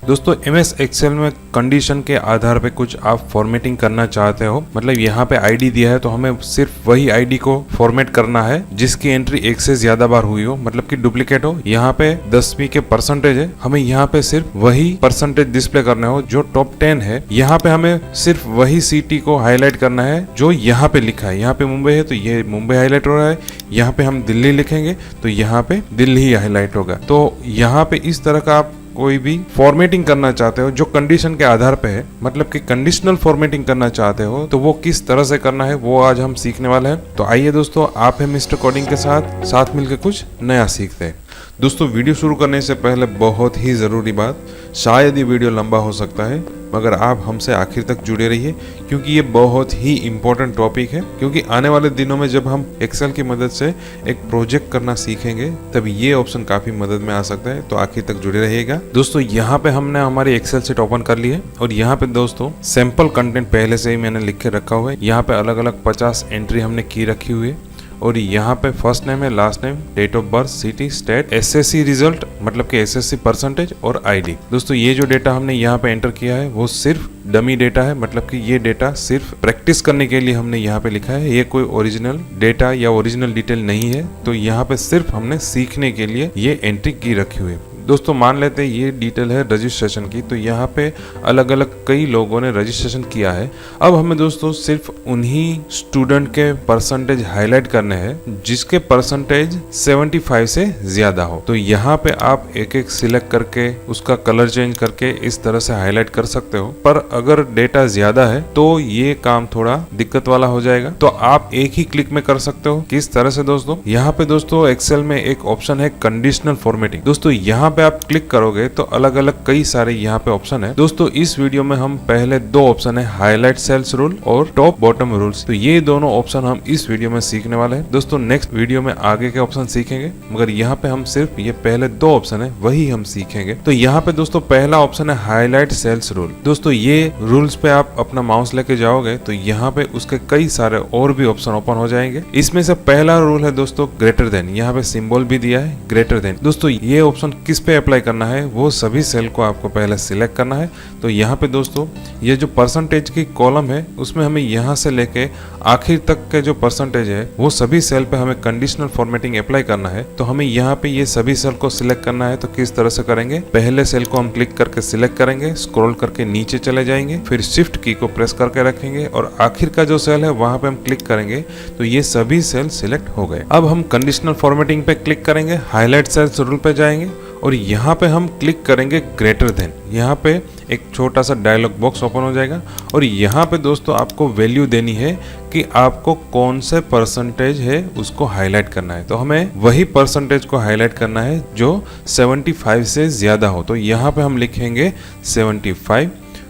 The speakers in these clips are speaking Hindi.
दोस्तों MS एक्सेल में कंडीशन के आधार पे कुछ आप फॉर्मेटिंग करना चाहते हो, मतलब यहाँ पे आईडी दिया है तो हमें सिर्फ वही आईडी को फॉर्मेट करना है जिसकी एंट्री एक से ज्यादा बार हुई हो, मतलब कि डुप्लीकेट हो। यहाँ पे 10वीं के परसेंटेज है, हमें यहाँ पे सिर्फ वही परसेंटेज डिस्प्ले करना हो जो टॉप 10 है। यहाँ पे हमें सिर्फ वही सिटी को हाईलाइट करना है जो यहाँ पे लिखा है। यहाँ पे मुंबई है तो ये मुंबई हाईलाइट हो रहा है, यहाँ पे हम दिल्ली लिखेंगे तो यहाँ पे दिल्ली ही हाईलाइट होगा। तो यहाँ पे इस तरह का आप कोई भी फॉर्मेटिंग करना चाहते हो जो कंडीशन के आधार पे है, मतलब कि कंडीशनल फॉर्मेटिंग करना चाहते हो, तो वो किस तरह से करना है वो आज हम सीखने वाले हैं। तो आइए दोस्तों, आप है मिस्टर कोडिंग के साथ मिलकर कुछ नया सीखते हैं। दोस्तों, वीडियो शुरू करने से पहले बहुत ही ज़रूरी बात, शायद ये वीडियो लंबा हो सकता है मगर आप हमसे आखिर तक जुड़े रहिए क्योंकि ये बहुत ही इम्पोर्टेंट टॉपिक है। क्योंकि आने वाले दिनों में जब हम एक्सेल की मदद से एक प्रोजेक्ट करना सीखेंगे तब ये ऑप्शन काफ़ी मदद में आ सकता है, तो आखिर तक जुड़े रहिएगा। दोस्तों, यहाँ पे हमने हमारी एक्सेल शीट ओपन कर ली है और यहाँ पे दोस्तों सैंपल कंटेंट पहले से ही मैंने लिख के रखा हुआ है। यहाँ पे अलग अलग 50 एंट्री हमने की रखी हुई है और यहाँ पे फर्स्ट नेम है, last name, date of birth, city, state, SSC result मतलब कि एसएससी परसेंटेज और आईडी। दोस्तों, ये जो डेटा हमने यहाँ पे एंटर किया है वो सिर्फ डमी डेटा है, मतलब कि ये डेटा सिर्फ प्रैक्टिस करने के लिए हमने यहाँ पे लिखा है। ये कोई ओरिजिनल डेटा या ओरिजिनल डिटेल नहीं है, तो यहाँ पे सिर्फ हमने सीखने के लिए ये एंट्री की रखी हुई है। दोस्तों, मान लेते हैं ये डिटेल है रजिस्ट्रेशन की, तो यहाँ पे अलग अलग कई लोगों ने रजिस्ट्रेशन किया है। अब हमें दोस्तों सिर्फ उन्हीं स्टूडेंट के परसेंटेज हाईलाइट करने हैं जिसके परसेंटेज 75 से ज्यादा हो। तो यहाँ पे आप एक एक सिलेक्ट करके उसका कलर चेंज करके इस तरह से हाईलाइट कर सकते हो, पर अगर डेटा ज्यादा है तो ये काम थोड़ा दिक्कत वाला हो जाएगा। तो आप एक ही क्लिक में कर सकते हो। किस तरह से दोस्तों? यहाँ पे दोस्तों एक्सेल में एक ऑप्शन है कंडीशनल फॉर्मेटिंग। दोस्तों, यहाँ पे आप क्लिक करोगे तो अलग अलग कई सारे यहाँ पे ऑप्शन है। दोस्तों, इस वीडियो में हम पहले दो ऑप्शन है, हाईलाइट सेल्स रूल और टॉप बॉटम रूल्स, तो ये दोनों ऑप्शन हम इस वीडियो में सीखने वाले हैं। दोस्तों, नेक्स्ट वीडियो में आगे के ऑप्शन सीखेंगे, मगर यहाँ पे हम सिर्फ ये पहले दो ऑप्शन है वही हम सीखेंगे। तो यहाँ पे दोस्तों पहला ऑप्शन है हाईलाइट सेल्स रूल। दोस्तों, ये रूल्स पे आप अपना माउस लेके जाओगे तो यहाँ पे उसके कई सारे और भी ऑप्शन ओपन हो जाएंगे। इसमें से पहला रूल है दोस्तों ग्रेटर देन, यहाँ पे सिंबल भी दिया है ग्रेटर देन। दोस्तों, ये ऑप्शन किस पे अप्लाई करना है, वो सभी सेल को आपको पहले सिलेक्ट करना है। तो यहाँ पे दोस्तों ये जो परसेंटेज की कॉलम है उसमें हमें यहाँ से लेके आखिर तक के जो परसेंटेज है वो सभी सेल पे हमें कंडीशनल फॉर्मेटिंग अप्लाई करना है। तो हमें यहाँ पे ये सभी सेल को सिलेक्ट करना है। तो किस तरह से करेंगे, पहले सेल को हम क्लिक करके सिलेक्ट करेंगे, स्क्रॉल करके नीचे चले जाएंगे, फिर शिफ्ट की को प्रेस करके रखेंगे और आखिर का जो सेल है वहां पे हम क्लिक करेंगे तो ये सभी सेल सिलेक्ट हो गए। अब हम कंडीशनल फॉर्मेटिंग पे क्लिक करेंगे, हाईलाइट सेल्स रूल पे जाएंगे और यहाँ पे हम क्लिक करेंगे ग्रेटर देन। यहाँ पे एक छोटा सा डायलॉग बॉक्स ओपन हो जाएगा और यहाँ पे दोस्तों आपको वैल्यू देनी है कि आपको कौन से परसेंटेज है उसको हाईलाइट करना है। तो हमें वही परसेंटेज को हाईलाइट करना है जो 75 से ज्यादा हो। तो यहाँ पे हम लिखेंगे 75।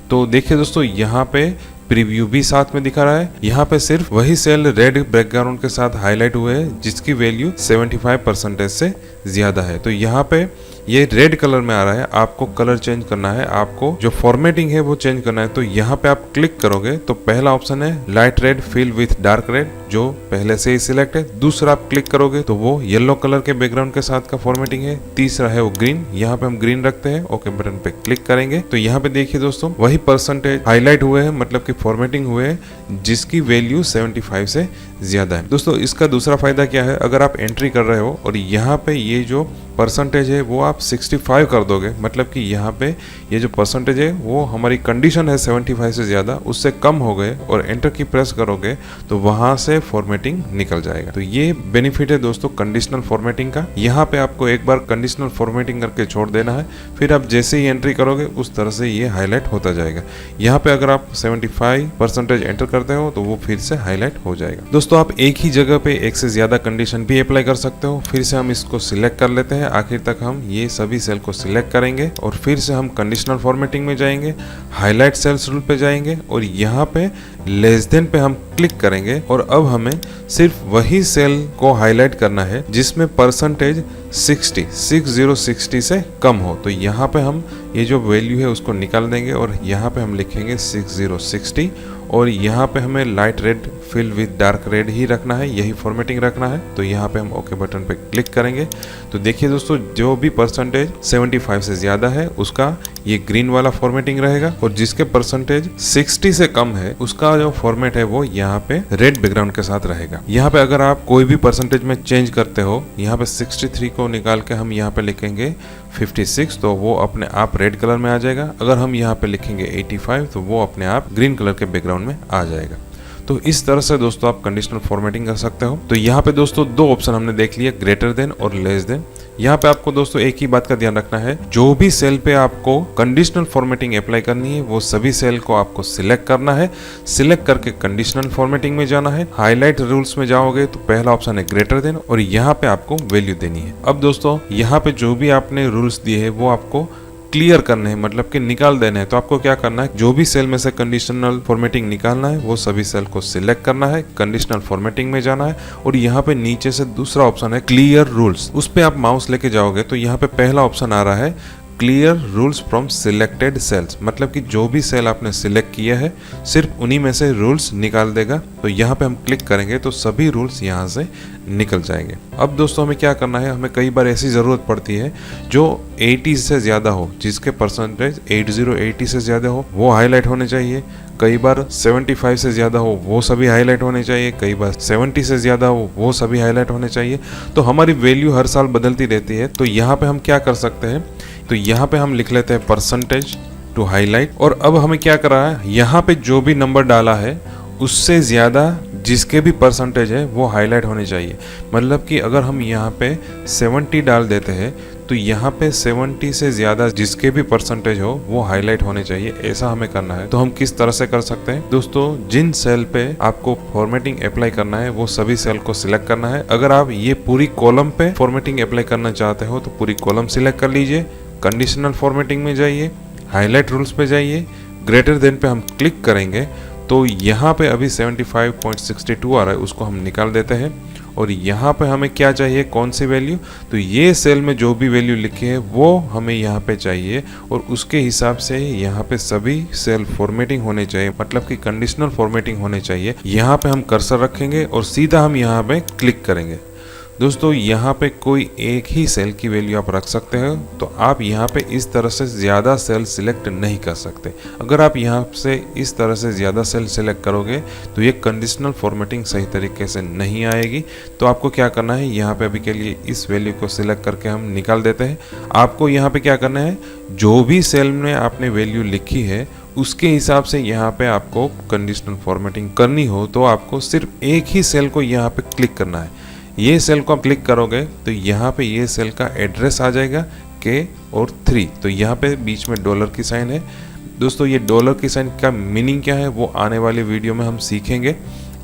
तो देखिए दोस्तों, यहाँ पे प्रीव्यू भी साथ में दिखा रहा है। यहाँ पे सिर्फ वही सेल रेड बैकग्राउंड के साथ हाईलाइट हुए हैं जिसकी वैल्यू 75% से ज्यादा है। तो यहाँ पे ये रेड कलर में आ रहा है, आपको कलर चेंज करना है, आपको जो फॉर्मेटिंग है वो चेंज करना है। तो यहाँ पे आप क्लिक करोगे तो पहला ऑप्शन है light red fill with dark red, जो पहले से ही सिलेक्ट है। दूसरा आप क्लिक करोगे तो वो येलो कलर के बैकग्राउंड के साथ का फॉर्मेटिंग है। तीसरा है वो ग्रीन, यहाँ पे हम ग्रीन रखते हैं। ओके बटन पे क्लिक करेंगे तो यहाँ पे देखिए दोस्तों वही परसेंटेज हाईलाइट हुए हैं, मतलब कि फॉर्मेटिंग हुए हैं जिसकी वैल्यू 75 से ज्यादा है। दोस्तों, इसका दूसरा फायदा क्या है, अगर आप एंट्री कर रहे हो और यहाँ पे ये जो परसेंटेज है वो आप 65 कर दोगे, मतलब कि यहाँ पे ये जो परसेंटेज है वो हमारी कंडीशन है 75 से ज़्यादा, उससे कम हो गए और एंटर की प्रेस करोगे तो वहाँ से फॉर्मेटिंग निकल जाएगा। तो ये बेनिफिट है दोस्तों कंडीशनल फॉर्मेटिंग का। यहाँ पे आपको एक बार कंडीशनल फॉर्मेटिंग करके छोड़ देना है, फिर आप जैसे ही एंट्री करोगे उस तरह से ये हाईलाइट होता जाएगा। यहाँ पे अगर आप 75% एंटर करते हो तो वो फिर से हाईलाइट हो जाएगा। दोस्तों, आप एक ही जगह पे एक से ज़्यादा कंडीशन भी अप्लाई कर सकते हो। फिर से हम इसको सिलेक्ट कर लेते हैं, आखिर तक हम ये सभी सेल को सिलेक्ट करेंगे और फिर से हम कंडीशनल फॉर्मेटिंग में जाएंगे, हाईलाइट सेल्स रूल पे जाएंगे और यहाँ पे लेस देन पे हम क्लिक करेंगे और अब हमें सिर्फ वही सेल को हाईलाइट करना है जिसमें परसेंटेज 60 से कम हो। तो यहाँ पे हम ये जो वैल्यू है उसको निकाल देंगे और यहाँ पे हम लिखेंगे 60 और यहाँ पे हमें light red fill with dark red ही रखना है, यही फॉर्मेटिंग रखना है। तो यहाँ पे हम ओके बटन पे क्लिक करेंगे तो देखिए दोस्तों जो भी परसेंटेज 75 से ज़्यादा है उसका ये ग्रीन वाला फॉर्मेटिंग रहेगा, और जिसके परसेंटेज 60 से कम है उसका जो फॉर्मेट है वो यहाँ पे रेड बैकग्राउंड के साथ रहेगा। यहाँ पे अगर आप कोई भी परसेंटेज में चेंज करते हो, यहाँ पे 63 को निकाल के हम यहाँ पे लिखेंगे 56, तो वो अपने आप रेड कलर में आ जाएगा। अगर हम यहाँ पे लिखेंगे 85 तो वो अपने आप ग्रीन कलर के बैकग्राउंड में आ जाएगा। तो इस तरह से दोस्तों आप कंडीशनल फॉर्मेटिंग कर सकते हो। तो यहाँ पे दोस्तों दो ऑप्शन हमने देख लिया, ग्रेटर देन और लेस देन। यहाँ पे आपको दोस्तों एक ही बात का ध्यान रखना है, जो भी सेल पे आपको कंडीशनल फॉर्मेटिंग अप्लाई करनी है वो सभी सेल को आपको सिलेक्ट करना है। सिलेक्ट करके कंडीशनल फॉर्मेटिंग में जाना है। हाईलाइट रूल्स में जाओगे तो पहला ऑप्शन है ग्रेटर देन, और यहाँ पे आपको वैल्यू देनी है। अब दोस्तों यहाँ पे जो भी आपने रूल्स दिए है वो आपको क्लियर करने हैं, मतलब कि निकाल देने हैं। तो आपको क्या करना है, जो भी सेल में से कंडीशनल फॉर्मेटिंग निकालना है वो सभी सेल को सिलेक्ट करना है, कंडीशनल फॉर्मेटिंग में जाना है, और यहाँ पे नीचे से दूसरा ऑप्शन है क्लियर रूल्स, उस पे आप माउस लेके जाओगे तो यहाँ पे पहला ऑप्शन आ रहा है clear rules from selected cells, मतलब कि जो भी सेल आपने सिलेक्ट किया है सिर्फ उन्हीं में से रूल्स निकाल देगा। तो यहाँ पे हम क्लिक करेंगे तो सभी रूल्स यहाँ से निकल जाएंगे। अब दोस्तों हमें क्या करना है, हमें कई बार ऐसी ज़रूरत पड़ती है जो 80 से ज़्यादा हो, जिसके परसेंटेज 80 से ज़्यादा हो वो हाईलाइट होने चाहिए। कई बार 75 से ज़्यादा हो वो सभी हाईलाइट होने चाहिए। कई बार 70 से ज़्यादा हो वो सभी हाईलाइट होने चाहिए। तो हमारी वैल्यू हर साल बदलती रहती है। तो यहाँ पे हम क्या कर सकते हैं, तो यहाँ पे हम लिख लेते हैं परसेंटेज टू हाईलाइट, और अब हमें क्या कर रहा है, यहाँ पे जो भी नंबर डाला है उससे ज़्यादा जिसके भी परसेंटेज है वो हाईलाइट होने चाहिए। मतलब कि अगर हम यहाँ पे 70 डाल देते हैं तो यहाँ पे 70 से ज़्यादा जिसके भी परसेंटेज हो वो हाईलाइट होने चाहिए, ऐसा हमें करना है। तो हम किस तरह से कर सकते हैं दोस्तों, जिन सेल पे आपको फॉर्मेटिंग अप्लाई करना है वो सभी सेल को सिलेक्ट करना है। अगर आप ये पूरी कॉलम पे फॉर्मेटिंग अप्लाई करना चाहते हो तो पूरी कॉलम सिलेक्ट कर लीजिए, कंडीशनल फॉर्मेटिंग में जाइए, हाईलाइट रूल्स पे जाइए, ग्रेटर देन पे हम क्लिक करेंगे तो यहाँ पे अभी 75.62 आ रहा है, उसको हम निकाल देते हैं। और यहाँ पे हमें क्या चाहिए, कौन सी वैल्यू, तो ये सेल में जो भी वैल्यू लिखी है वो हमें यहाँ पे चाहिए, और उसके हिसाब से यहाँ पे सभी सेल फॉर्मेटिंग होने चाहिए, मतलब कि कंडीशनल फॉर्मेटिंग होने चाहिए। यहाँ पे हम कर्सर रखेंगे और सीधा हम यहाँ पे क्लिक करेंगे। दोस्तों यहाँ पे कोई एक ही सेल की वैल्यू आप रख सकते हो, तो आप यहाँ पे इस तरह से ज़्यादा सेल सिलेक्ट नहीं कर सकते। अगर आप यहाँ से इस तरह से ज़्यादा सेल सिलेक्ट करोगे तो ये कंडीशनल फॉर्मेटिंग सही तरीके से नहीं आएगी। तो आपको क्या करना है, यहाँ पे अभी के लिए इस वैल्यू को सिलेक्ट करके हम निकाल देते हैं। आपको यहाँ पे क्या करना है, जो भी सेल में आपने वैल्यू लिखी है उसके हिसाब से यहाँ पे आपको कंडीशनल फॉर्मेटिंग करनी हो तो आपको सिर्फ एक ही सेल को यहाँ पे क्लिक करना है। ये सेल को आप क्लिक करोगे तो यहाँ पे ये सेल का एड्रेस आ जाएगा K और 3, तो यहाँ पे बीच में डॉलर की साइन है। दोस्तों ये डॉलर की साइन का मीनिंग क्या है वो आने वाले वीडियो में हम सीखेंगे।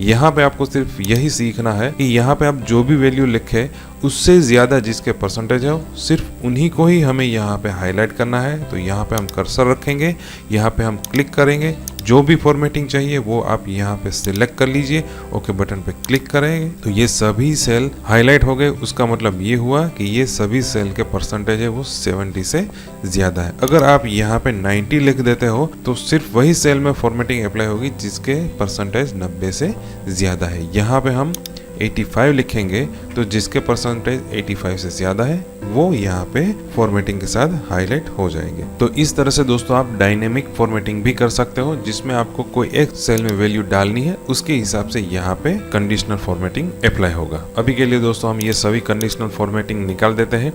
यहाँ पे आपको सिर्फ यही सीखना है कि यहाँ पे आप जो भी वैल्यू लिखे उससे ज़्यादा जिसके परसेंटेज है सिर्फ उन्हीं को ही हमें यहाँ पे हाईलाइट करना है। तो यहाँ पे हम कर्सर रखेंगे, यहाँ पे हम क्लिक करेंगे, जो भी फॉर्मेटिंग चाहिए वो आप यहाँ पे सिलेक्ट कर लीजिए, ओके बटन पे क्लिक करेंगे तो ये सभी सेल हाईलाइट हो गए। उसका मतलब ये हुआ कि ये सभी सेल के परसेंटेज है वो 70 से ज़्यादा है। अगर आप यहाँ पे 90 लिख देते हो तो सिर्फ वही सेल में फॉर्मेटिंग अप्लाई होगी जिसके परसेंटेज 90 से ज़्यादा है। यहाँ पे हम 85 लिखेंगे तो जिसके परसेंटेज 85 से ज़्यादा है वो यहाँ पे फॉर्मेटिंग के साथ हाईलाइट हो जाएंगे। तो इस तरह से दोस्तों आप डायनेमिक फॉर्मेटिंग भी कर सकते हो, जिसमें आपको कोई एक सेल में वैल्यू डालनी है उसके हिसाब से यहाँ पे कंडीशनल फॉर्मेटिंग अप्लाई होगा। अभी के लिए दोस्तों हम ये सभी कंडीशनल फॉर्मेटिंग निकाल देते हैं,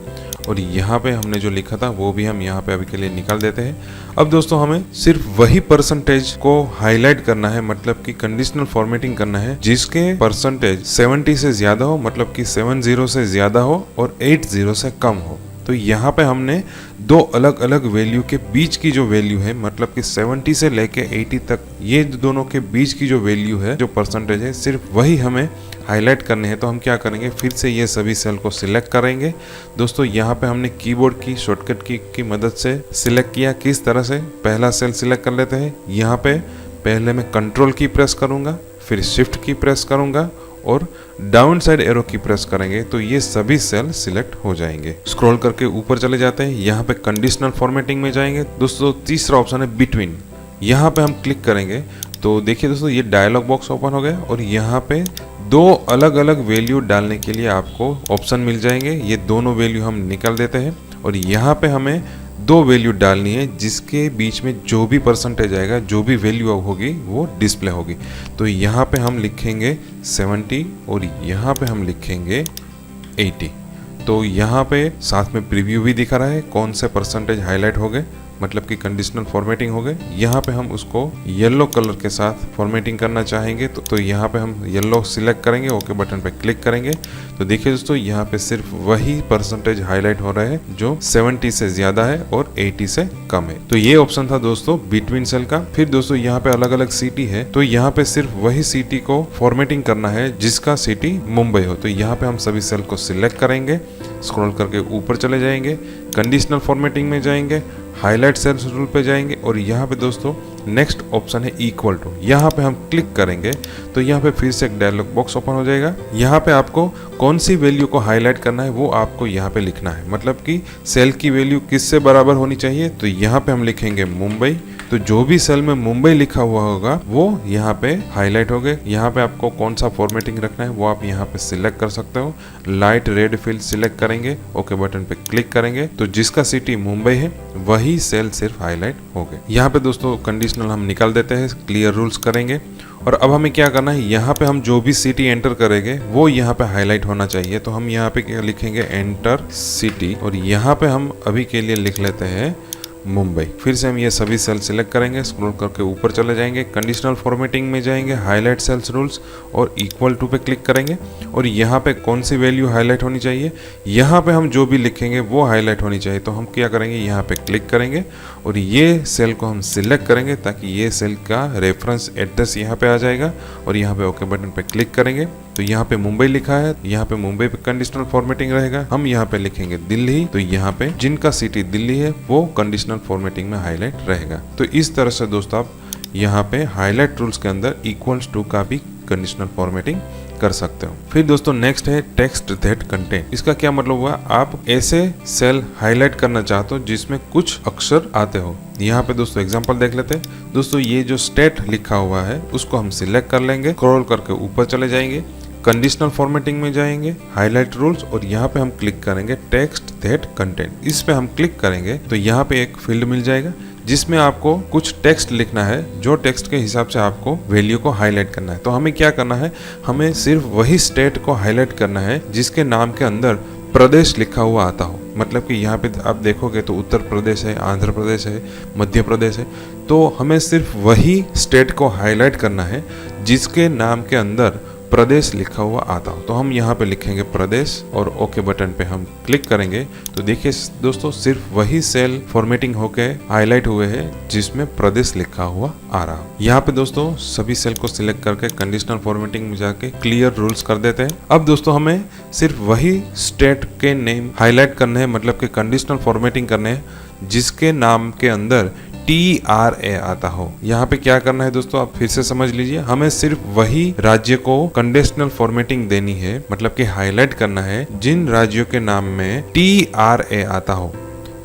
और यहाँ पे हमने जो लिखा था वो भी हम यहाँ पे अभी के लिए निकाल देते हैं। अब दोस्तों हमें सिर्फ वही परसेंटेज को हाईलाइट करना है, मतलब कि कंडीशनल फॉर्मेटिंग करना है जिसके परसेंटेज 70 से ज्यादा हो, मतलब कि 70 से ज्यादा हो और 80 से कम हो। तो यहाँ पे हमने दो अलग अलग वैल्यू के बीच की जो वैल्यू है, मतलब कि 70 से लेके 80 तक, ये दोनों के बीच की जो वैल्यू है, जो परसेंटेज है, सिर्फ वही हमें हाईलाइट करने हैं। तो हम क्या करेंगे, फिर से ये सभी सेल को सिलेक्ट करेंगे। दोस्तों यहाँ पे हमने कीबोर्ड की शॉर्टकट की मदद से सिलेक्ट किया। किस तरह से, पहला सेल सिलेक्ट कर लेते हैं। यहाँ पे पहले मैं कंट्रोल की प्रेस करूँगा, फिर शिफ्ट की प्रेस करूँगा और डाउन साइड एरो की प्रेस करेंगे तो ये सभी सेल सिलेक्ट हो जाएंगे। स्क्रॉल करके ऊपर चले जाते हैं, यहाँ पे कंडीशनल फॉर्मेटिंग में जाएंगे। दोस्तों तीसरा ऑप्शन है बिटवीन, यहाँ पे हम क्लिक करेंगे तो देखिए दोस्तों ये डायलॉग बॉक्स ओपन हो गया और यहाँ पे दो अलग अलग वैल्यू डालने के लिए आपको ऑप्शन मिल जाएंगे। ये दोनों वैल्यू हम निकाल देते हैं और यहाँ पे हमें दो वैल्यू डालनी है जिसके बीच में जो भी परसेंटेज आएगा, जो भी वैल्यू होगी वो डिस्प्ले होगी। तो यहाँ पे हम लिखेंगे 70 और यहाँ पे हम लिखेंगे 80। तो यहाँ पे साथ में प्रीव्यू भी दिखा रहा है कौन से परसेंटेज हाईलाइट हो गए, मतलब कि कंडीशनल फॉर्मेटिंग हो गए। यहाँ पे हम उसको येलो कलर के साथ फॉर्मेटिंग करना चाहेंगे तो यहाँ पे हम येलो सिलेक्ट करेंगे, ओके बटन पे क्लिक करेंगे। तो देखिए दोस्तों यहाँ पे सिर्फ वही परसेंटेज हाईलाइट हो रहे हैं जो 70 से ज्यादा है और 80 से कम है। तो ये ऑप्शन था दोस्तों बिटवीन सेल का। फिर दोस्तों यहाँ पे अलग अलग सिटी है, तो यहाँ पे सिर्फ वही सिटी को फॉर्मेटिंग करना है जिसका सिटी मुंबई हो। तो यहाँ पे हम सभी सेल को सिलेक्ट करेंगे, स्क्रॉल करके ऊपर चले जाएंगे, कंडीशनल फॉर्मेटिंग में जाएंगे, हाईलाइट सेल्स रूल पे जाएंगे और यहाँ पे दोस्तों नेक्स्ट ऑप्शन है इक्वल टू। यहाँ पे हम क्लिक करेंगे तो यहाँ पे फिर से एक डायलॉग बॉक्स ओपन हो जाएगा। यहाँ पे आपको कौन सी वैल्यू को हाईलाइट करना है वो आपको यहाँ पे लिखना है, मतलब कि सेल की वैल्यू किससे बराबर होनी चाहिए। तो यहाँ पे हम लिखेंगे मुंबई। तो जो भी सेल में मुंबई लिखा हुआ होगा वो यहाँ पे हाईलाइट हो गए। यहाँ पे आपको कौन सा फॉर्मेटिंग रखना है वो आप यहाँ पे सिलेक्ट कर सकते हो। लाइट रेड फील्ड सिलेक्ट करेंगे, ओके बटन पे क्लिक करेंगे तो जिसका सिटी मुंबई है वही सेल सिर्फ हाईलाइट हो गए। यहाँ पे दोस्तों कंडीशनल हम निकाल देते हैं, क्लियर रूल्स करेंगे। और अब हमें क्या करना है, यहाँ पे हम जो भी सिटी एंटर करेंगे वो यहाँ पे हाईलाइट होना चाहिए। तो हम यहाँ पे क्या लिखेंगे, एंटर सिटी, और यहाँ पे हम अभी के लिए लिख लेते हैं मुंबई। फिर से हम ये सभी सेल सिलेक्ट करेंगे, स्क्रॉल करके ऊपर चले जाएंगे, कंडीशनल फॉर्मेटिंग में जाएंगे, हाईलाइट सेल्स रूल्स और इक्वल टू पे क्लिक करेंगे। और यहाँ पे कौन सी वैल्यू हाईलाइट होनी चाहिए, यहाँ पे हम जो भी लिखेंगे वो हाईलाइट होनी चाहिए। तो हम क्या करेंगे, यहाँ पे क्लिक करेंगे और ये सेल को हम सिलेक्ट करेंगे ताकि ये सेल का रेफरेंस एड्रेस यहाँ पे आ जाएगा। और यहाँ पे ओके बटन पे क्लिक करेंगे तो यहाँ पे मुंबई लिखा है, यहाँ पे मुंबई पे कंडीशनल फॉर्मेटिंग रहेगा। हम यहाँ पे लिखेंगे दिल्ली, तो यहाँ पे जिनका सिटी दिल्ली है वो कंडीशनल फॉर्मेटिंग में हाईलाइट रहेगा। तो इस तरह से दोस्तों आप यहाँ पे हाईलाइट रूल्स के अंदर इक्वल्स टू का भी कंडीशनल फॉर्मेटिंग कर सकते हो। फिर दोस्तों नेक्स्ट है टेक्स्ट दैट कंटेन। इसका क्या मतलब हुआ, आप ऐसे सेल हाईलाइट करना चाहते हो जिसमें कुछ अक्षर आते हो। यहाँ पे दोस्तों एग्जांपल देख लेते हैं। दोस्तों ये जो स्टेट लिखा हुआ है उसको हम सिलेक्ट कर लेंगे, स्क्रॉल करके ऊपर चले जाएंगे, कंडीशनल फॉर्मेटिंग में जाएंगे, हाईलाइट रूल्स और यहाँ पे हम क्लिक करेंगे टेक्स्ट दैट कंटेन। इस पे हम क्लिक करेंगे तो यहाँ पे एक फील्ड मिल जाएगा जिसमें आपको कुछ टेक्स्ट लिखना है, जो टेक्स्ट के हिसाब से आपको वैल्यू को हाईलाइट करना है। तो हमें क्या करना है, हमें सिर्फ वही स्टेट को हाईलाइट करना है जिसके नाम के अंदर प्रदेश लिखा हुआ आता हो। मतलब कि यहाँ पे आप देखोगे तो उत्तर प्रदेश है, आंध्र प्रदेश है, मध्य प्रदेश है। तो हमें सिर्फ वही स्टेट को हाईलाइट करना है जिसके नाम के अंदर प्रदेश लिखा हुआ आता हो। तो हम यहाँ पे लिखेंगे प्रदेश और ओके बटन पे हम क्लिक करेंगे। तो देखिए दोस्तों सिर्फ वही सेल फॉर्मेटिंग होके हाईलाइट हुए हैं जिसमें प्रदेश लिखा हुआ आ रहा हो। यहाँ पे दोस्तों सभी सेल को सिलेक्ट करके कंडीशनल फॉर्मेटिंग में जाके क्लियर रूल्स कर देते हैं। अब दोस्तों हमें सिर्फ वही स्टेट के नेम हाईलाइट करने हैं, मतलब कि कंडीशनल फॉर्मेटिंग करने हैं जिसके नाम के अंदर TRA आता हो। यहाँ पे क्या करना है दोस्तों, आप फिर से समझ लीजिए, हमें सिर्फ वही राज्य को कंडीशनल फॉर्मेटिंग देनी है, मतलब कि हाईलाइट करना है जिन राज्यों के नाम में TRA आता हो।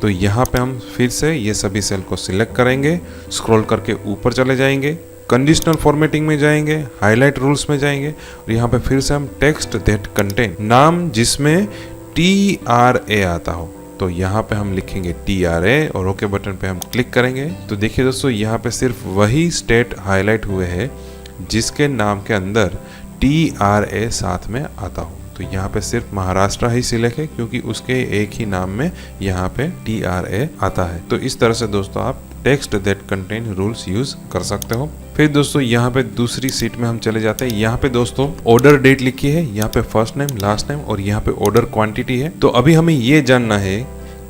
तो यहाँ पे हम फिर से ये सभी सेल को सिलेक्ट करेंगे, स्क्रॉल करके ऊपर चले जाएंगे, कंडीशनल फॉर्मेटिंग में जाएंगे, हाईलाइट रूल्स में जाएंगे और यहाँ पे फिर से हम टेक्स्ट दैट कंटेन, नाम जिसमें TRA आता हो, तो यहाँ पे हम लिखेंगे TRA और ओके बटन पे हम क्लिक करेंगे। तो देखिए दोस्तों यहाँ पे सिर्फ वही स्टेट हाईलाइट हुए हैं जिसके नाम के अंदर TRA साथ में आता हो। तो यहाँ पे सिर्फ महाराष्ट्र ही सिलेक्ट है क्योंकि उसके एक ही नाम में यहाँ पे TRA आता है। तो इस तरह से दोस्तों आप text that contain rules use कर सकते हो। फिर दोस्तों यहाँ पे दूसरी सीट में हम चले जाते हैं। यहाँ पे दोस्तों ऑर्डर डेट लिखी है, यहाँ पे फर्स्ट नेम, लास्ट नेम और यहाँ पे ऑर्डर क्वांटिटी है। तो अभी हमें ये जानना है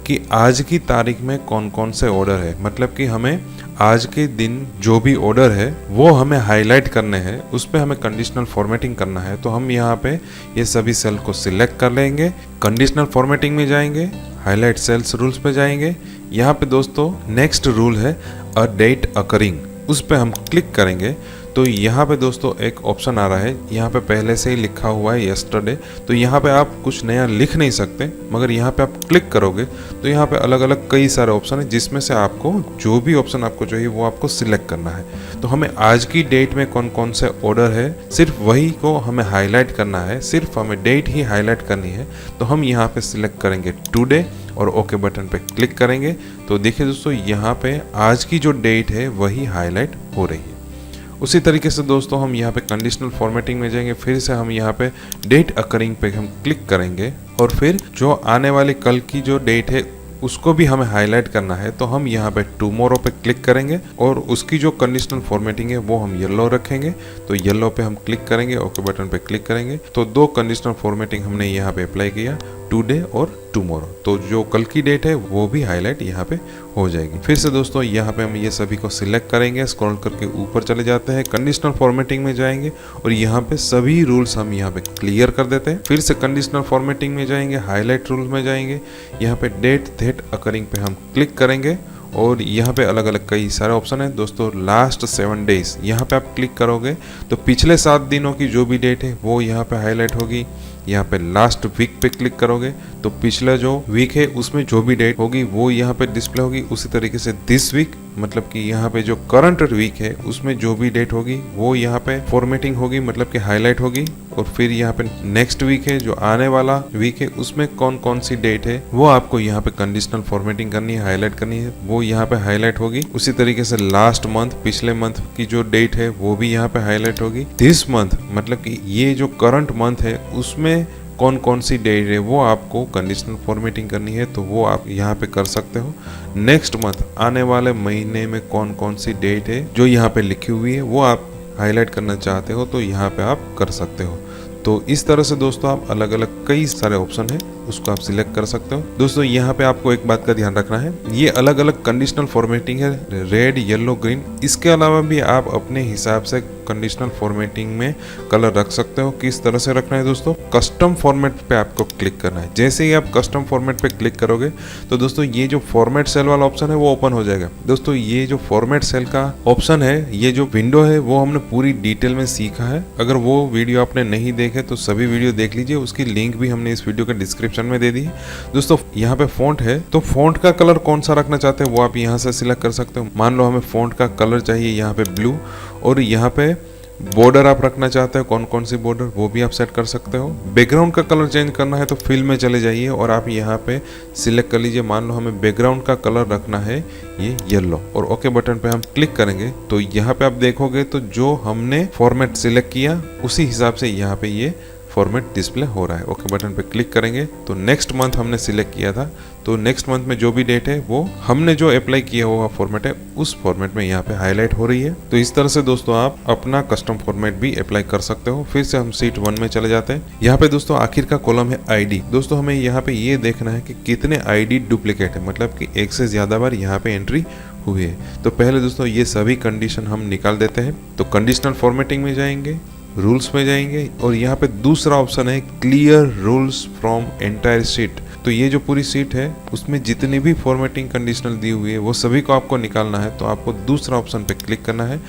कि आज की तारीख में कौन कौन से ऑर्डर है, मतलब कि हमें आज के दिन जो भी ऑर्डर है वो हमें हाईलाइट करने हैं, उस पर हमें कंडीशनल फॉर्मेटिंग करना है। तो हम यहाँ पे ये सभी सेल को सिलेक्ट कर लेंगे, कंडीशनल फॉर्मेटिंग में जाएंगे, हाईलाइट सेल्स रूल्स पे जाएंगे। यहाँ पे दोस्तों नेक्स्ट रूल है अ डेट अकरिंग, उस पे हम क्लिक करेंगे तो यहाँ पे दोस्तों एक ऑप्शन आ रहा है, यहाँ पे पहले से ही लिखा हुआ है यस्टरडे। तो यहाँ पे आप कुछ नया लिख नहीं सकते, मगर यहाँ पे आप क्लिक करोगे तो यहाँ पे अलग अलग कई सारे ऑप्शन है, जिसमें से आपको जो भी ऑप्शन आपको चाहिए वो आपको सिलेक्ट करना है। तो हमें आज की डेट में कौन कौन से ऑर्डर है सिर्फ वही को हमें हाईलाइट करना है, सिर्फ हमें डेट ही हाईलाइट करनी है। तो हम यहाँ पे सिलेक्ट करेंगे टुडे और ओके बटन पे क्लिक करेंगे। तो देखिए दोस्तों यहाँ पे आज की जो डेट है वही हाईलाइट हो रही है। उसी तरीके से दोस्तों हम यहाँ पे कंडीशनल फॉर्मेटिंग में जाएंगे, फिर से हम यहाँ पे डेट अकरिंग पे हम क्लिक करेंगे और फिर जो आने वाले कल की जो डेट है उसको भी हमें हाईलाइट करना है। तो हम यहाँ पे टुमारो पे क्लिक करेंगे और उसकी जो कंडीशनल फॉर्मेटिंग है वो हम येलो रखेंगे। तो येलो पे हम क्लिक करेंगे, ओके बटन पे क्लिक करेंगे। तो दो कंडीशनल फॉर्मेटिंग हमने यहाँ पे अप्लाई किया, टुडे और टुमारो। तो जो कल की डेट है वो भी हाईलाइट यहाँ पे हो जाएगी। फिर से दोस्तों यहाँ पे हम ये सभी को सिलेक्ट करेंगे, स्क्रॉल करके ऊपर चले जाते हैं, कंडीशनल फॉर्मेटिंग में जाएंगे और यहाँ पे सभी रूल्स हम यहाँ पे क्लियर कर देते हैं। फिर से कंडीशनल फॉर्मेटिंग में जाएंगे, हाईलाइट रूल में जाएंगे, यहाँ पे डेट डेट अकरिंग पे हम क्लिक करेंगे और यहाँ पे अलग अलग कई सारे ऑप्शन है दोस्तों। लास्ट 7 डेज यहाँ पे आप क्लिक करोगे तो पिछले 7 दिनों की जो भी डेट है वो यहाँ पे हाईलाइट होगी। यहाँ पे लास्ट वीक पे क्लिक करोगे तो पिछला जो वीक है उसमें जो भी डेट होगी वो यहाँ पे डिस्प्ले होगी। उसी तरीके से दिस वीक मतलब कि यहाँ पे जो करंट वीक है उसमें जो भी डेट होगी वो यहाँ पे फॉर्मेटिंग होगी, मतलब कि हाईलाइट होगी। और फिर यहाँ पे नेक्स्ट वीक है, जो आने वाला वीक है उसमें कौन कौन सी डेट है वो आपको यहाँ पे कंडीशनल फॉर्मेटिंग करनी है, हाईलाइट करनी है, वो यहाँ पे हाईलाइट होगी। उसी तरीके से लास्ट मंथ पिछले मंथ की जो डेट है वो भी यहाँ पे हाईलाइट होगी। दिस मंथ मतलब कि ये जो करंट मंथ है उसमें कौन कौन सी डेट है वो आपको कंडीशनल फॉर्मेटिंग करनी है, तो वो आप यहाँ पे कर सकते हो। नेक्स्ट मंथ आने वाले महीने में कौन कौन सी डेट है जो यहाँ पे लिखी हुई है वो आप हाईलाइट करना चाहते हो तो यहाँ पे आप कर सकते हो। तो इस तरह से दोस्तों आप अलग अलग कई सारे ऑप्शन है उसको आप सिलेक्ट कर सकते हो। दोस्तों यहाँ पे आपको एक बात का ध्यान रखना है, ये अलग अलग कंडीशनल फॉर्मेटिंग है, रेड येलो ग्रीन। इसके अलावा भी आप अपने हिसाब से कंडीशनल फॉर्मेटिंग में कलर रख सकते हो। किस तरह से रखना है दोस्तों, कस्टम फॉर्मेट पे आपको क्लिक करना है। जैसे ही आप कस्टम फॉर्मेट पे क्लिक करोगे तो दोस्तों ये जो फॉर्मेट सेल वाला ऑप्शन है वो ओपन हो जाएगा। दोस्तों ये जो फॉर्मेट सेल का ऑप्शन है, ये जो विंडो है वो हमने पूरी डिटेल में सीखा है। अगर वो वीडियो आपने नहीं देखे तो सभी वीडियो देख लीजिए, उसकी लिंक भी हमने इस वीडियो के डिस्क्रिप्शन में दे दी है। दोस्तों यहाँ पे फॉन्ट है तो फॉन्ट का कलर कौन सा रखना चाहते हैं वो आप यहाँ से सिलेक्ट कर सकते हो। मान लो हमें फॉन्ट का कलर चाहिए यहाँ पे ब्लू, और यहाँ पे बॉर्डर आप रखना चाहते हो कौन कौन सी बॉर्डर वो भी आप सेट कर सकते हो। बैकग्राउंड का कलर चेंज करना है तो फिल में चले जाइए और आप यहाँ पे सिलेक्ट कर लीजिए। मान लो हमें बैकग्राउंड का कलर रखना है ये येलो, और ओके बटन पे हम क्लिक करेंगे तो यहाँ पे आप देखोगे तो जो हमने फॉर्मेट सिलेक्ट किया उसी हिसाब से यहाँ पे ये फॉर्मेट डिस्प्ले हो रहा है। ओके बटन पे क्लिक करेंगे तो नेक्स्ट मंथ हमने सिलेक्ट किया था, तो नेक्स्ट मंथ में जो भी डेट है वो हमने जो अप्लाई किया हुआ फॉर्मेट है उस फॉर्मेट में यहाँ पे हाईलाइट हो रही है। तो इस तरह से दोस्तों आप अपना कस्टम फॉर्मेट भी अप्लाई कर सकते हो। फिर से हम शीट 1 में चले जाते हैं। यहाँ पे दोस्तों आखिर का कॉलम है आईडी। दोस्तों हमें यहाँ पे ये देखना है कि कितने आईडी डुप्लीकेट है, मतलब कि एक से ज्यादा बार यहाँ पे एंट्री हुई है। तो पहले दोस्तों ये सभी कंडीशन हम निकाल देते हैं। तो कंडीशनल फॉर्मेटिंग में जाएंगे, रूल्स में जाएंगे और यहाँ पे दूसरा ऑप्शन है clear rules from entire sheet. तो ये जो पूरी शीट है उसमें जितनी भी फॉर्मेटिंग कंडीशनल दी हुई है वो सभी को आपको निकालना है। तो आपको दूसरा ऑप्शन पे क्लिक करना है,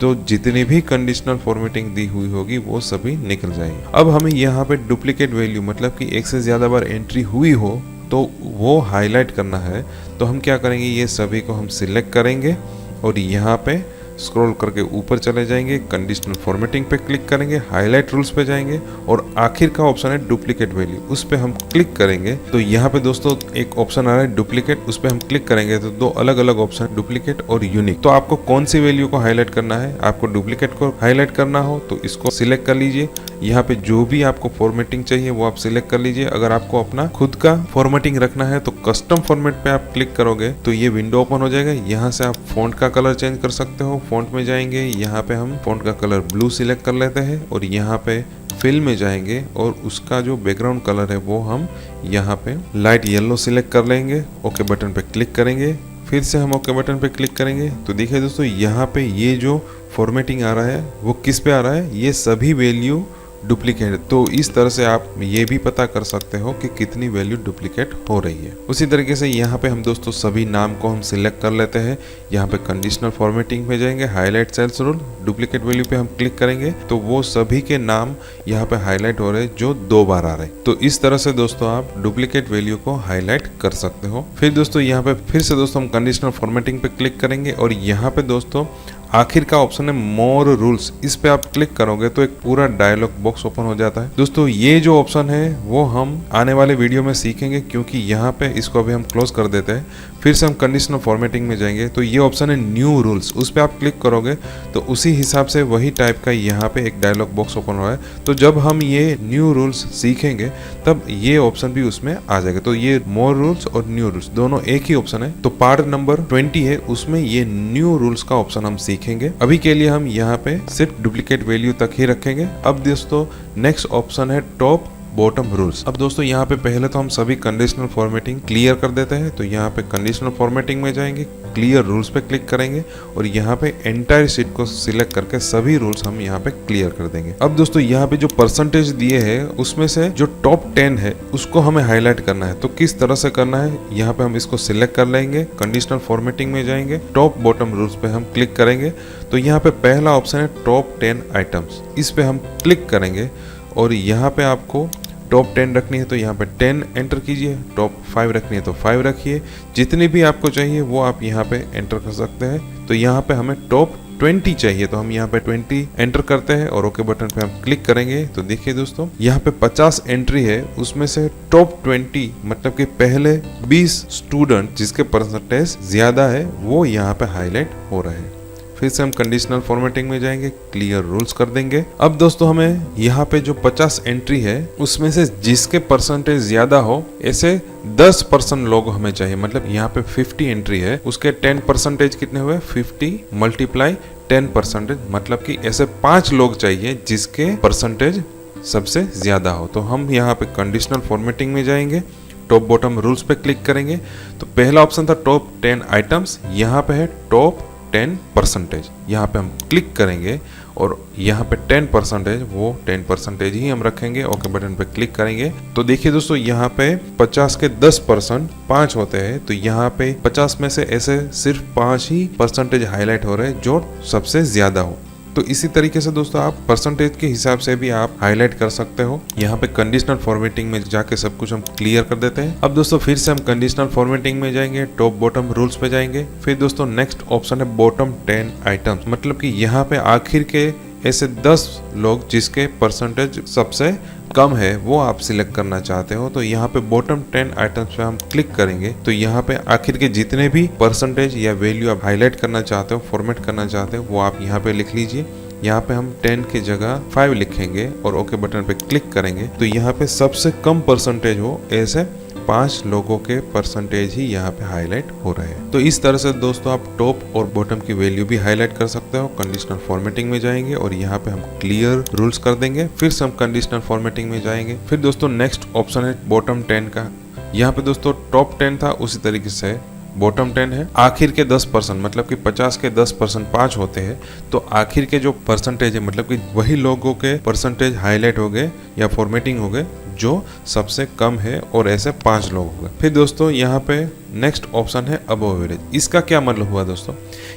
तो जितनी भी कंडीशनल फॉर्मेटिंग दी हुई होगी वो सभी निकल जाएगी। अब हमें यहाँ पे डुप्लीकेट वैल्यू मतलब कि एक से ज्यादा बार एंट्री हुई हो तो वो हाईलाइट करना है। तो हम क्या करेंगे, ये सभी को हम सिलेक्ट करेंगे और यहाँ पे स्क्रॉल करके ऊपर चले जाएंगे, कंडीशनल फॉर्मेटिंग पे क्लिक करेंगे, हाईलाइट रूल्स पे जाएंगे और आखिर का ऑप्शन है डुप्लीकेट वैल्यू, उस पे हम क्लिक करेंगे। तो यहाँ पे दोस्तों एक ऑप्शन आ रहा है डुप्लीकेट, उस पे हम क्लिक करेंगे तो दो अलग अलग ऑप्शन डुप्लीकेट और यूनिक। तो आपको कौन सी वैल्यू को हाईलाइट करना है, आपको डुप्लीकेट को हाईलाइट करना हो तो इसको सिलेक्ट कर लीजिए। यहाँ पे जो भी आपको फॉर्मेटिंग चाहिए वो आप सिलेक्ट कर लीजिए। अगर आपको अपना खुद का फॉर्मेटिंग रखना है तो कस्टम फॉर्मेट पे आप क्लिक करोगे तो ये विंडो ओपन हो जाएगा। यहाँ से आप फॉन्ट का कलर चेंज कर सकते हो। फॉन्ट में जाएंगे, यहाँ पे हम फॉन्ट का कलर ब्लू सिलेक्ट कर लेते हैं और यहाँ पे फिल में जाएंगे और उसका जो बैकग्राउंड कलर है वो हम यहाँ पे लाइट येलो सिलेक्ट कर लेंगे। ओके बटन पे क्लिक करेंगे, फिर से हम ओके बटन पे क्लिक करेंगे। तो देखिए दोस्तों यहाँ पे ये जो फॉर्मेटिंग आ रहा है वो किस पे आ रहा है, ये सभी वैल्यू डुप्लीकेट। तो इस तरह से आप ये भी पता कर सकते हो कि कितनी वैल्यू डुप्लीकेट हो रही है। उसी तरीके से यहाँ पे हम दोस्तों सभी नाम को हम सिलेक्ट कर लेते हैं। यहाँ पे कंडीशनल फॉर्मेटिंग में जाएंगे, highlight cells rule, duplicate value पे हम क्लिक करेंगे तो वो सभी के नाम यहाँ पे हाईलाइट हो रहे हैं जो 2 बार आ रहे हैं। तो इस तरह से दोस्तों आप डुप्लीकेट वैल्यू को हाईलाइट कर सकते हो। फिर दोस्तों यहाँ पे फिर से दोस्तों हम कंडीशनल फॉर्मेटिंग पे क्लिक करेंगे और यहाँ पे दोस्तों आखिर का ऑप्शन है मोर रूल्स। इस पे आप क्लिक करोगे तो एक पूरा डायलॉग बॉक्स ओपन हो जाता है। दोस्तों ये जो ऑप्शन है वो हम आने वाले वीडियो में सीखेंगे, क्योंकि यहाँ पे इसको अभी हम क्लोज कर देते हैं। फिर से हम कंडीशनल फॉर्मेटिंग में जाएंगे तो ये ऑप्शन है न्यू रूल्स। उस पर आप क्लिक करोगे तो उसी हिसाब से वही टाइप का यहाँ पे एक डायलॉग बॉक्स ओपन हो रहा है। तो जब हम ये न्यू रूल्स सीखेंगे तब ये ऑप्शन भी उसमें आ जाएगा। तो ये मोर रूल्स और न्यू रूल्स दोनों एक ही ऑप्शन है। तो पार्ट नंबर 20 है, उसमें ये न्यू रूल्स का ऑप्शन हम सीखेंगे। अभी के लिए हम यहाँ पे सिर्फ डुप्लीकेट वैल्यू तक ही रखेंगे। अब दोस्तों नेक्स्ट ऑप्शन है टॉप बॉटम रूल्स। अब दोस्तों यहाँ पे पहले तो हम सभी कंडीशनल फॉर्मेटिंग क्लियर कर देते हैं। तो यहाँ पे कंडीशनल फॉर्मेटिंग में जाएंगे, क्लियर रूल्स पे क्लिक करेंगे और यहाँ पे एंटायर शीट को सिलेक्ट करके सभी रूल्स हम यहाँ पे क्लियर कर देंगे। अब दोस्तों यहाँ पे जो परसेंटेज दिए हैं उसमें से जो टॉप 10 है उसको हमें हाईलाइट करना है। तो किस तरह से करना है, यहाँ पे हम इसको सिलेक्ट कर लेंगे, कंडीशनल फॉर्मेटिंग में जाएंगे, टॉप बॉटम रूल्स पे हम क्लिक करेंगे। तो यहाँ पे पहला ऑप्शन है टॉप 10 आइटम्स, इस पे हम क्लिक करेंगे और यहाँ पे आपको टॉप 10 रखनी है तो यहाँ पे 10 एंटर कीजिए, टॉप 5 रखनी है तो 5 रखिए, जितनी भी आपको चाहिए वो आप यहाँ पे एंटर कर सकते हैं। तो यहाँ पे हमें टॉप 20 चाहिए तो हम यहाँ पे 20 एंटर करते हैं और ओके बटन पे हम क्लिक करेंगे। तो देखिए दोस्तों यहाँ पे 50 एंट्री है, उसमें से टॉप 20 मतलब कि पहले 20 स्टूडेंट जिसके परसेंटेज ज्यादा है वो यहाँ पे हाईलाइट हो रहे हैं। फिर से हम कंडीशनल फॉर्मेटिंग में जाएंगे, क्लियर रूल्स कर देंगे। अब दोस्तों हमें यहाँ पे जो 50 एंट्री है उसमें से जिसके परसेंटेज ज्यादा हो ऐसे 10% लोग हमें चाहिए। मतलब यहाँ पे 50 एंट्री है, उसके 10% कितने हुए, 50 मल्टीप्लाई 10%, मतलब कि ऐसे 5 लोग चाहिए जिसके परसेंटेज सबसे ज्यादा हो। तो हम यहाँ पे कंडीशनल फॉर्मेटिंग में जाएंगे, टॉप बॉटम रूल्स पे क्लिक करेंगे। तो पहला ऑप्शन था टॉप 10 आइटम्स, यहाँ पे है टॉप 10%। यहाँ पे हम क्लिक करेंगे और यहाँ पे 10% वो 10% ही हम रखेंगे। ओके बटन पे क्लिक करेंगे तो देखिए दोस्तों यहाँ पे 50 के 10% 5 होते हैं। तो यहाँ पे 50 में से ऐसे सिर्फ 5 ही परसेंटेज हाईलाइट हो रहे हैं जो सबसे ज्यादा हो। तो इसी तरीके से दोस्तों आप परसेंटेज के हिसाब से भी आप हाईलाइट कर सकते हो। यहाँ पे कंडीशनल फॉर्मेटिंग में जाके सब कुछ हम क्लियर कर देते हैं। अब दोस्तों फिर से हम कंडीशनल फॉर्मेटिंग में जाएंगे, टॉप बॉटम रूल्स पे जाएंगे। फिर दोस्तों नेक्स्ट ऑप्शन है बॉटम 10 आइटम्स, मतलब कि यहाँ पे आखिर के ऐसे 10 लोग जिसके परसेंटेज सबसे कम है वो आप सिलेक्ट करना चाहते हो। तो यहाँ पे बॉटम 10 आइटम्स पे हम क्लिक करेंगे। तो यहाँ पे आखिर के जितने भी परसेंटेज या वैल्यू आप हाईलाइट करना चाहते हो, फॉर्मेट करना चाहते हो, वो आप यहाँ पे लिख लीजिए। यहाँ पे हम 10 की जगह 5 लिखेंगे और ओके बटन पे क्लिक करेंगे। तो यहाँ पे सबसे कम परसेंटेज हो ऐसे 5 लोगों के परसेंटेज ही यहाँ पे हाईलाइट हो रहे हैं। तो इस तरह से दोस्तों आप टॉप और बॉटम की वैल्यू भी हाईलाइट कर सकते हो। कंडीशनल फॉर्मेटिंग में जाएंगे और यहाँ पे हम क्लियर रूल्स कर देंगे। फिर से हम कंडीशनल फॉर्मेटिंग में जाएंगे। फिर दोस्तों नेक्स्ट ऑप्शन है बॉटम 10 का। यहाँ पे दोस्तों टॉप 10 था, उसी तरीके से बॉटम 10 है। आखिर के 10% मतलब कि 50 के 10% 5 होते हैं। तो आखिर के जो परसेंटेज है मतलब कि वही लोगों के परसेंटेज हाईलाइट हो गए या फॉर्मेटिंग हो गए जो सबसे कम है और ऐसे 5 लोग हो गए। फिर दोस्तों यहाँ पे नेक्स्ट ऑप्शन है अबव एवरेज। इसका क्या मतलब हुआ दोस्तों,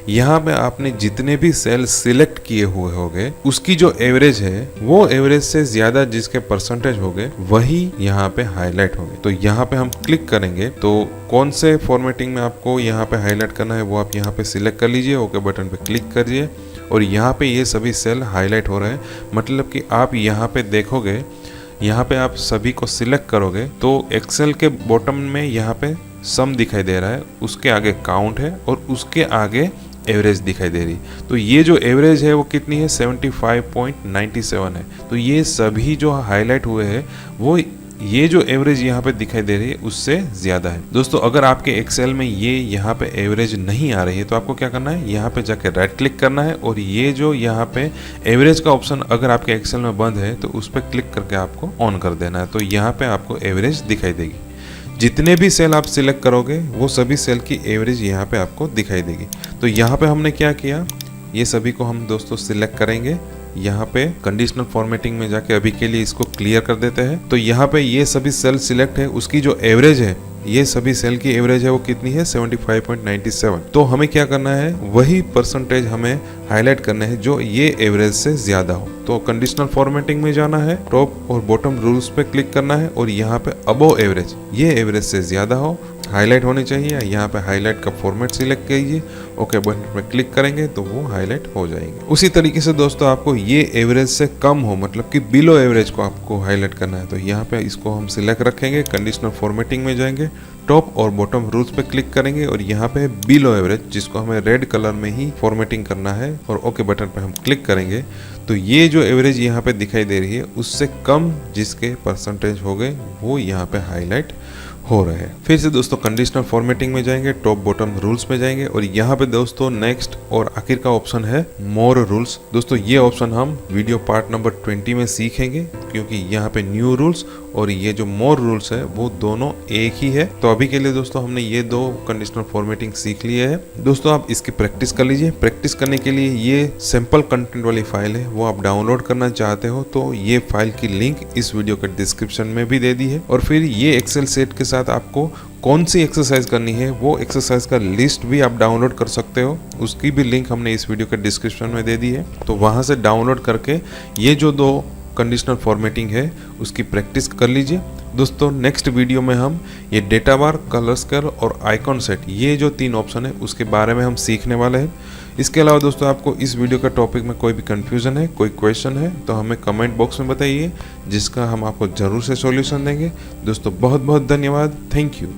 यहाँ पे आपने जितने भी सेल सिलेक्ट किए हुए होंगे उसकी जो एवरेज है वो एवरेज से ज्यादा जिसके परसेंटेज हो गए वही यहाँ पे हाईलाइट हो गए। तो यहाँ पे हम क्लिक करेंगे तो कौन से फॉर्मेटिंग में आपको यहाँ पे हाईलाइट करना है वो आप यहाँ पे सिलेक्ट कर लीजिए, ओके बटन पे क्लिक करिए और यहाँ पे ये सभी सेल हाईलाइट हो रहे हैं। मतलब कि आप यहाँ पे देखोगे, यहाँ पे आप सभी को सिलेक्ट करोगे तो एक्सेल के बॉटम में यहाँ पे सम दिखाई दे रहा है, उसके आगे काउंट है और उसके आगे एवरेज दिखाई दे रही। तो ये जो एवरेज है वो कितनी है, 75.97 है। तो ये सभी जो हाईलाइट हुए हैं वो ये जो एवरेज यहाँ पे दिखाई दे रही है उससे ज्यादा है। दोस्तों अगर आपके एक्सेल में ये यहाँ पे एवरेज नहीं आ रही है तो आपको क्या करना है, यहाँ पे जाके राइट क्लिक करना है और ये जो यहाँ पे एवरेज का ऑप्शन अगर आपके एक्सेल में बंद है तो उस पर क्लिक करके आपको ऑन कर देना है। तो यहाँ पे आपको एवरेज दिखाई देगी। जितने भी सेल आप सिलेक्ट करोगे वो सभी सेल की एवरेज यहाँ पे आपको दिखाई देगी। तो यहाँ पे हमने क्या किया, ये सभी को हम दोस्तों सिलेक्ट करेंगे, यहाँ पे कंडीशनल फॉर्मेटिंग में जाके अभी के लिए इसको क्लियर कर देते हैं। तो यहाँ पे ये सभी सेल सिलेक्ट है, उसकी जो एवरेज है, ये सभी सेल की एवरेज है वो कितनी है 75.97। तो हमें क्या करना है, वही परसेंटेज हमें हाईलाइट करना है जो ये एवरेज से ज्यादा हो। तो कंडीशनल फॉर्मेटिंग में जाना है, टॉप और बॉटम रूल्स पे क्लिक करना है और यहाँ पे अबव एवरेज, ये एवरेज से ज्यादा हो, हाईलाइट होनी चाहिए। यहाँ पे हाईलाइट का फॉर्मेट सिलेक्ट कीजिए, ओके बटन पे क्लिक करेंगे तो वो हाईलाइट हो जाएंगे। उसी तरीके से दोस्तों आपको ये एवरेज से कम हो, मतलब कि बिलो एवरेज को आपको हाईलाइट करना है। तो यहाँ पे इसको हम सिलेक्ट रखेंगे, कंडीशनल फॉर्मेटिंग में जाएंगे, टॉप और बॉटम रूल्स पे क्लिक करेंगे और यहाँ पे बिलो एवरेज, जिसको हमें रेड कलर में ही फॉर्मेटिंग करना है और ओके बटन पे हम क्लिक करेंगे तो ये जो एवरेज यहाँ पे दिखाई दे रही है उससे कम जिसके परसेंटेज हो गए वो यहाँ पे हाईलाइट हो रहे हैं। फिर से दोस्तों कंडीशनल फॉर्मेटिंग में जाएंगे, टॉप बॉटम रूल्स में जाएंगे और यहाँ पे दोस्तों नेक्स्ट और आखिर का ऑप्शन है मोर रूल्स। दोस्तों ये ऑप्शन हम वीडियो पार्ट नंबर 20 में सीखेंगे, क्योंकि यहाँ पे न्यू रूल्स और ये जो मोर रूल्स है वो दोनों एक ही है। तो अभी के लिए दोस्तों हमने ये दो कंडीशनल फॉर्मेटिंग सीख लिए है। दोस्तों आप इसकी प्रैक्टिस कर लीजिए। प्रैक्टिस करने के लिए ये सिंपल कंटेंट वाली फाइल है, वो आप डाउनलोड करना चाहते हो तो ये फाइल की लिंक इस वीडियो के डिस्क्रिप्शन में भी दे दी है। और फिर ये एक्सेल सेट के साथ आपको कौन सी एक्सरसाइज करनी है वो एक्सरसाइज का लिस्ट भी आप डाउनलोड कर सकते हो, उसकी भी लिंक हमने इस वीडियो के डिस्क्रिप्शन में दे दी है। तो वहां से डाउनलोड करके ये जो दो कंडीशनल फॉर्मेटिंग है उसकी प्रैक्टिस कर लीजिए। दोस्तों नेक्स्ट वीडियो में हम ये डेटा बार, कलर स्केल और आइकॉन सेट, ये जो तीन ऑप्शन है उसके बारे में हम सीखने वाले हैं। इसके अलावा दोस्तों आपको इस वीडियो का टॉपिक में कोई भी कंफ्यूजन है, कोई क्वेश्चन है तो हमें कमेंट बॉक्स में बताइए, जिसका हम आपको जरूर से सॉल्यूशन देंगे। दोस्तों बहुत बहुत धन्यवाद, थैंक यू।